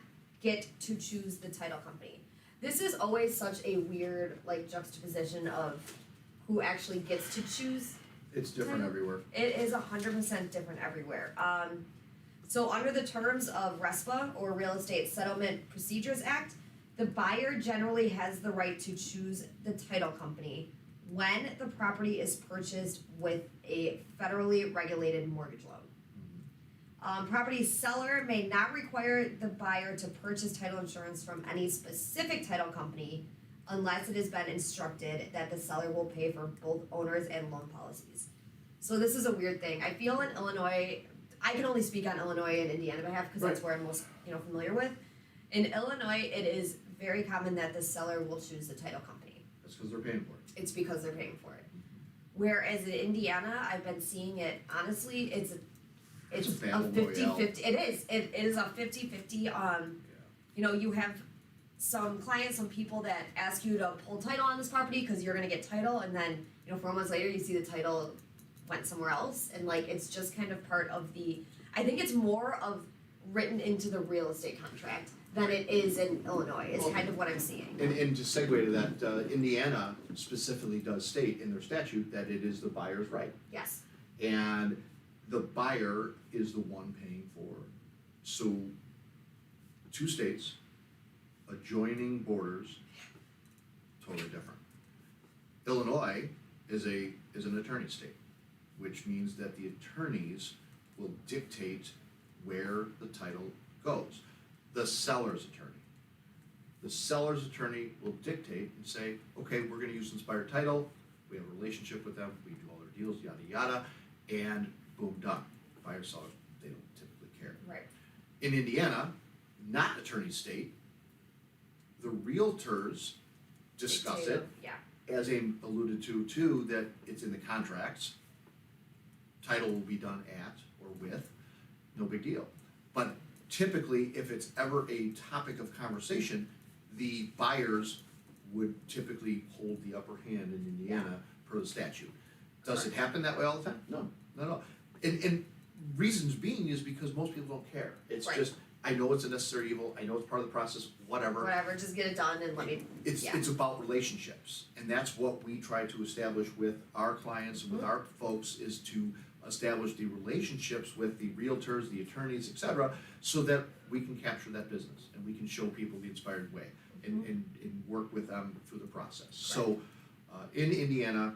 get to choose the title company. This is always such a weird juxtaposition of who actually gets to choose. it's different everywhere. It is 100% different everywhere. So under the terms of RESPA, or Real Estate Settlement Procedures Act, the buyer generally has the right to choose the title company when the property is purchased with a federally regulated mortgage loan. Property seller may not require the buyer to purchase title insurance from any specific title company unless it has been instructed that the seller will pay for both owners and loan policies. So this is a weird thing. I feel in Illinois, I can only speak on Illinois and Indiana behalf because that's where I'm most familiar with. In Illinois, it is very common that the seller will choose the title company. That's because they're paying for it. It's because they're paying for it. Whereas in Indiana, I've been seeing it, honestly, it's a battle 50-50. It is a 50-50. You have some clients, some people that ask you to pull title on this property because you're gonna get title, and then 4 months later you see the title went somewhere else, and it's just kind of part of the. I think it's more of written into the real estate contract than it is in Illinois. Is kind of what I'm seeing. And to segue to that, Indiana specifically does state in their statute that it is the buyer's right. Yes. And the buyer is the one paying for it. So 2 states, adjoining borders, totally different. Illinois is an attorney state, which means that the attorneys will dictate where the title goes. The seller's attorney. The seller's attorney will dictate and say, okay, we're gonna use Inspired Title, we we have a relationship with them, we do all their deals, yada yada, and boom, done. Buyers, sellers, they don't typically care. Right. In Indiana, not attorney state, the realtors discuss it, Dictative, yeah. as Aim alluded to too, that it's in the contracts. Title will be done at or with, no big deal. But typically, if it's ever a topic of conversation, the buyers would typically hold the upper hand in Indiana per the statute. Does it happen that way all the time? No, not at all. And reasons being is because most people don't care. It's Right. just, I know it's a necessary evil, I know it's part of the process, whatever. Whatever, just get it done and let me, It's about relationships, and that's what we try to establish with our clients, with our folks, is to establish the relationships with the realtors, the attorneys, et cetera, so that we can capture that business and we can show people the inspired way and work with them through the process. So, in Indiana,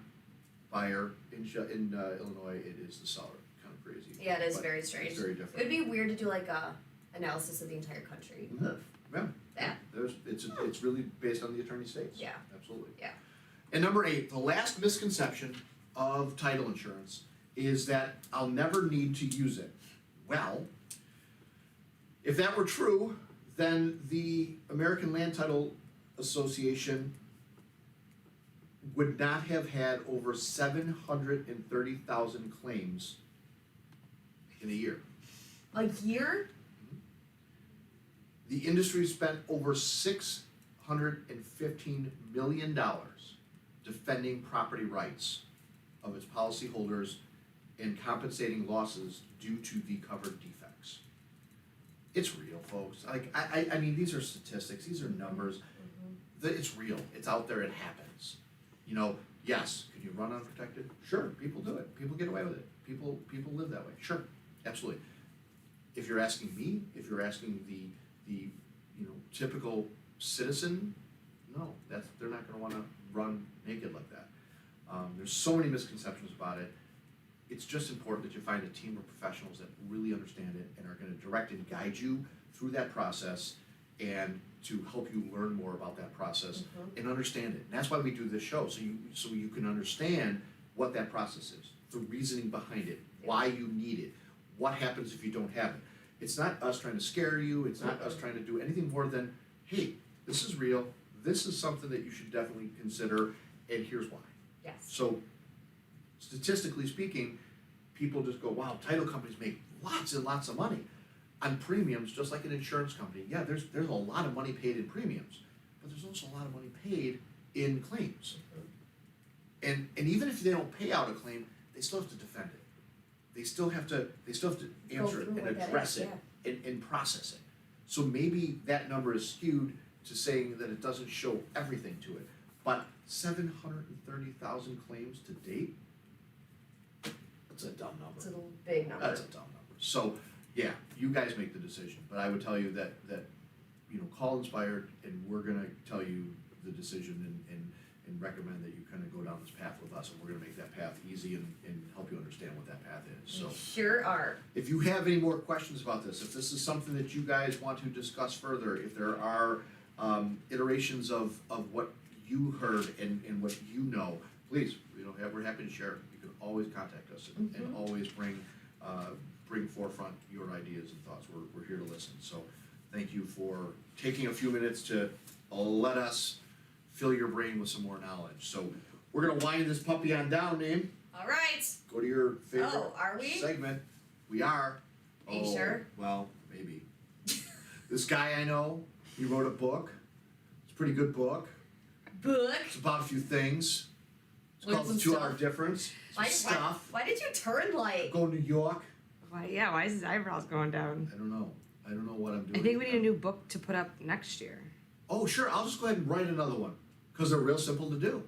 buyer, in Illinois, it is the seller. Kind of crazy. Yeah, it is but very strange. It's very It different. would be weird to do like a analysis of the entire country of Yeah. that. It's really based on the attorney states. Yeah. Absolutely. Yeah. And number 8, the last misconception of title insurance is that I'll never need to use it. Well, if that were true, then the American Land Title Association would not have had over 730,000 claims in a year. A year? The industry spent over $615 million defending property rights of its policyholders and compensating losses due to the covered defects. It's real, folks. Like, I mean, these are statistics, these are numbers. It's real, it's out there, it happens. You know, yes, could you run unprotected? Sure, people do it, people get away with it, people live that way, sure, absolutely. If you're asking me, if you're asking the typical citizen, no, they're not gonna wanna run naked like that. There's so many misconceptions about it. It's just important that you find a team of professionals that really understand it and are gonna direct and guide you through that process and to help you learn more about that process and understand it. And that's why we do this show, so you can understand what that process is, the reasoning behind it, why you need it, what happens if you don't have it. It's not us trying to scare you, it's not us trying to do anything more than, hey, this is real, this is something that you should definitely consider, and here's why. Yes. So, statistically speaking, people just go, wow, title companies make lots and lots of money on premiums, just like an insurance company. Yeah, there's a lot of money paid in premiums, but there's also a lot of money paid in claims. And even if they don't pay out a claim, they still have to defend it. They still have to answer it and address it and process it. So maybe that number is skewed to saying that it doesn't show everything to it. But 730,000 claims to date, that's a dumb number. It's a big number. That's a dumb number. So, yeah, you guys make the decision. But I would tell you that call Inspired, and we're gonna tell you the decision and recommend that you kind of go down this path with us, and we're gonna make that path easy and help you understand what that path is. So, We sure are. if you have any more questions about this, if this is something that you guys want to discuss further, if there are iterations of what you heard and what you know, please, we're happy to share. You can always contact us and always bring forefront your ideas and thoughts. We're here to listen. So thank you for taking a few minutes to let us fill your brain with some more knowledge. So we're gonna wind this puppy on down, Name. All right. Go to your favorite are we? segment. We are. Are you sure? Well, maybe. This guy I know, he wrote a book. It's a pretty good book. It's about a few things. It's Learn called The some 2-Hour stuff. Difference. Some stuff. Why did you turn like? Go to New York. Why is his eyebrows going down? I don't know what I'm doing. I think we need a new book to put up next year. Oh, sure. I'll just go ahead and write another one because they're real simple to do.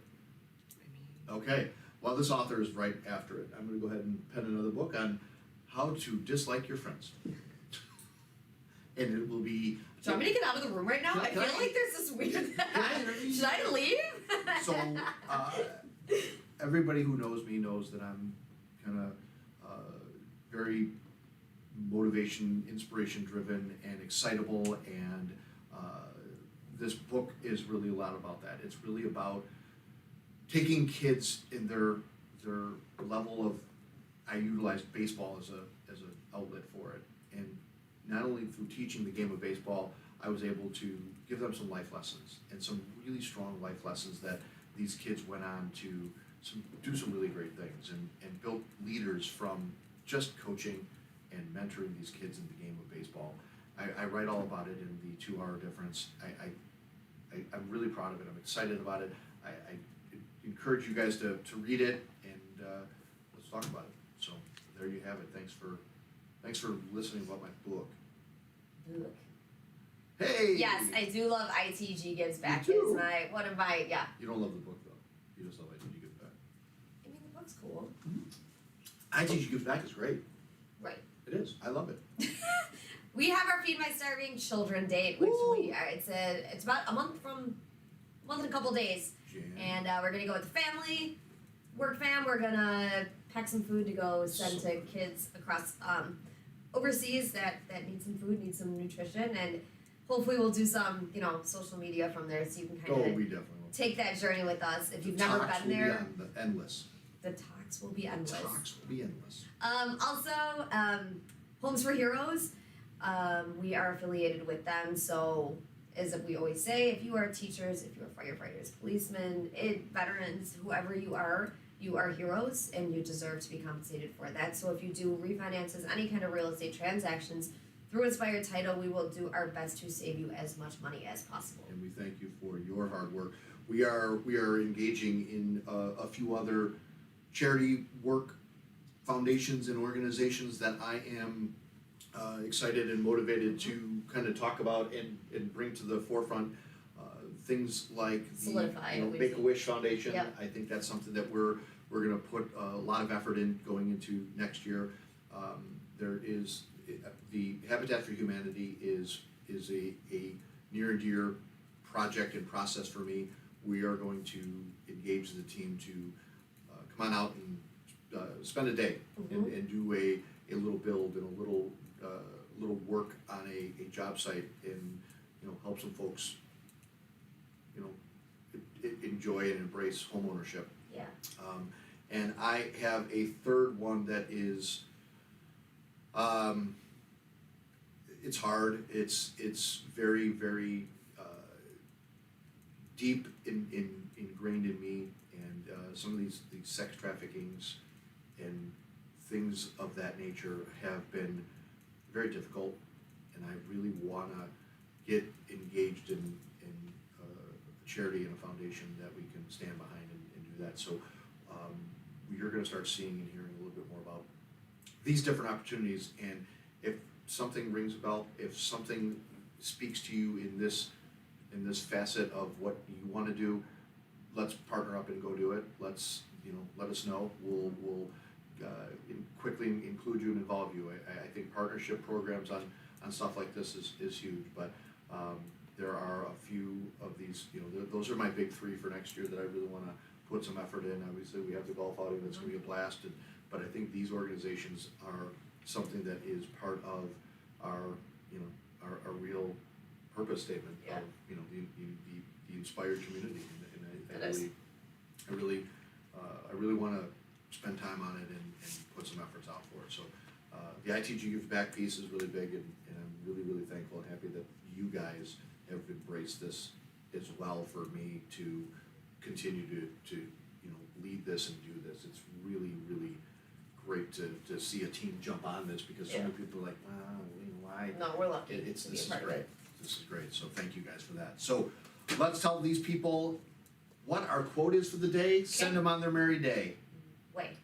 Okay. Well, this author is right after it. I'm going to go ahead and pen another book on how to dislike your friends. And it will be. Do you want me to get out of the room right now? I feel like there's this weird. Should I leave? So, everybody who knows me knows that I'm kind of very motivation, inspiration driven and excitable, and this book is really a lot about that. It's really about taking kids in their level of, I utilized baseball as an outlet for it, and not only through teaching the game of baseball, I was able to give them some life lessons and some really strong life lessons that these kids went on to do some really great things and built leaders from just coaching and mentoring these kids in the game of baseball. I write all about it in the 2 Hour Difference. I'm really proud of it. I'm excited about it. I encourage you guys to read it, and let's talk about it. So there you have it. Thanks for listening about my book. Look. Hey! Yes, I do love ITG Gives Back. too. It's one of my, yeah. You don't love the book, though. You just love ITG Gives Back. I mean, the book's cool. ITG Gives Back is great. Right. It is. I love it. We have our Feed My Starving Children date, which Woo! it's about a month and a couple days. Jan. And we're gonna go with the family, work fam. We're gonna pack some food to go send to kids across overseas that need some food, need some nutrition, and hopefully we'll do some social media from there, so you can Oh, kind we of definitely will. take that journey with us. If you've The never talks been will there, be endless. the talks will be The endless. talks will be endless. Also, Homes for Heroes. We are affiliated with them, so as we always say, if you are teachers, if you are firefighters, policemen, veterans, whoever you are heroes, and you deserve to be compensated for that. So if you do refinances, any kind of real estate transactions through Inspired Title, we will do our best to save you as much money as possible. And we thank you for your hard work. We are engaging in a few other charity work foundations and organizations that I am excited and motivated to kind of talk about and bring to the forefront. Things like the Solidify, Make-A-Wish Foundation. Yep. I think that's something that we're going to put a lot of effort in going into next year. There is the Habitat for Humanity is a near and dear project and process for me. We are going to engage the team to come on out and spend a day and do a little build and a little work on a job site and help some folks enjoy and embrace homeownership. Yeah. And I have a third one that is it's hard. It's very, very deep ingrained in me, and some of these sex traffickings and things of that nature have been very difficult, and I really want to get engaged in a charity and a foundation that we can stand behind and do that. So you're going to start seeing and hearing a little bit more about these different opportunities, and if something rings a bell, if something speaks to you in this facet of what you want to do, let's partner up and go do it. Let's let us know. We'll quickly include you and involve you. I think partnership programs on stuff like this is huge, but there are a few of these, those are my big 3 for next year that I really want to put some effort in. Obviously, we have the golf outing that's going to be a blast, but I think these organizations are something that is part of our real purpose statement of the inspired community, and I really want to spend time on it and put some efforts out for it. So the ITG Gives Back piece is really big, and I'm really, really thankful and happy that you guys have embraced this as well for me to continue to lead this and do this. It's really, really great to see a team jump on this, because so many people are like, wow, why? No, we're lucky. This to be a is part of great. it. This is great. So thank you guys for that. So let's tell these people what our quote is for the day. Send them on their merry day. Wait,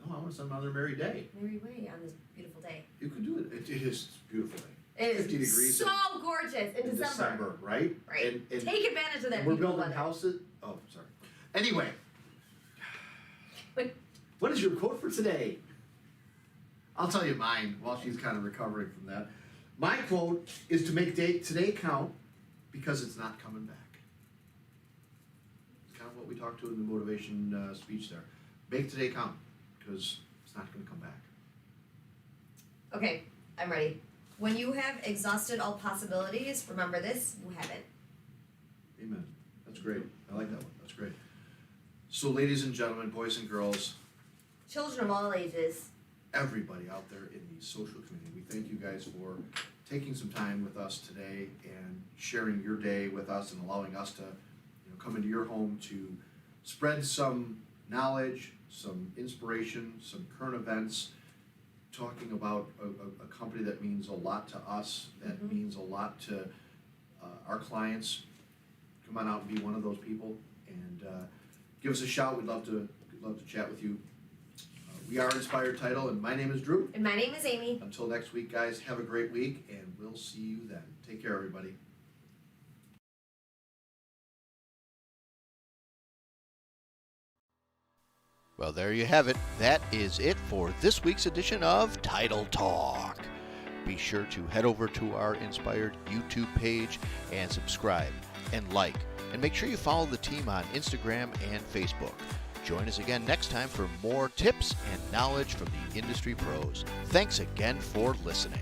No, I want to send them on their merry day. Mary Way on this beautiful day. You can do it. It is a beautiful day. It 50 is degrees so gorgeous in December. right? Right. And Take advantage of that. we're beautiful building weather. houses. Oh, sorry. Anyway, Wait. what is your quote for today? I'll tell you mine while she's kind of recovering from that. My quote is to make today count, because it's not coming back. It's kind of what we talked to in the motivation speech there. Make today count, because it's not going to come back. Okay, I'm ready. When you have exhausted all possibilities, remember this: you haven't. Amen. That's great. I like that one. That's great. So ladies and gentlemen, boys and girls, Children of all ages. everybody out there in the social community, we thank you guys for taking some time with us today and sharing your day with us and allowing us to come into your home to spread some knowledge, some inspiration, some current events, talking about a company that means a lot to us, that means a lot to our clients. Come on out and be one of those people, and give us a shout. We'd love to chat with you. We are Inspired Title, and my name is Drew. And my name is Amy. Until next week, guys, have a great week, and we'll see you then. Take care, everybody. Well, there you have it. That is it for this week's edition of Title Talk. Be sure to head over to our Inspired YouTube page and subscribe and like. And make sure you follow the team on Instagram and Facebook. Join us again next time for more tips and knowledge from the industry pros. Thanks again for listening.